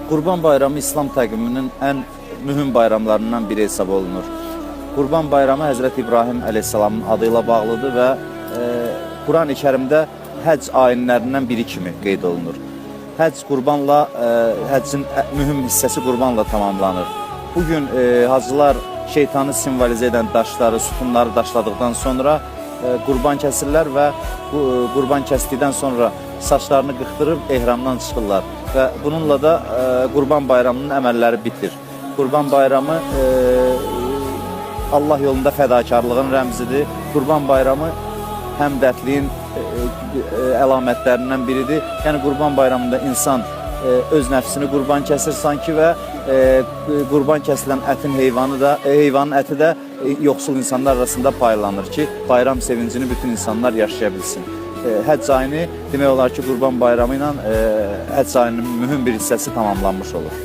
Qurban Bayramı İslam təqviminin ən mühüm bayramlarından biri hesab olunur. Qurban Bayramı Həzrət İbrahim əleyhissalamın adıyla bağlıdır və Quran-ı Kərimdə həcc ayinlərindən biri kimi qeyd olunur. Həcc qurbanla, həccin mühüm hissəsi qurbanla tamamlanır. Bugün hacılar şeytanı simvolizə edən daşları, sütunları daşladıqdan sonra qurban kəsirlər və qurban kəsdikdən sonra saçlarını qıxdırıb ehramdan çıxırlar və bununla da Qurban Bayramının əməlləri bitir. Qurban Bayramı Allah yolunda fədakarlığın rəmzidir. Qurban Bayramı həmdətliyin əlamətlərindən biridir. Yəni Qurban Bayramında insan öz nəfsini qurban kəsir sanki və qurban kəsilən heyvanın əti də yoxsul insanlar arasında paylanır ki, bayram sevincini bütün insanlar yaşaya bilsin. Həcc ayini demək olar ki, Qurban Bayramı ilə həcc ayının mühüm bir hissəsi tamamlanmış olur.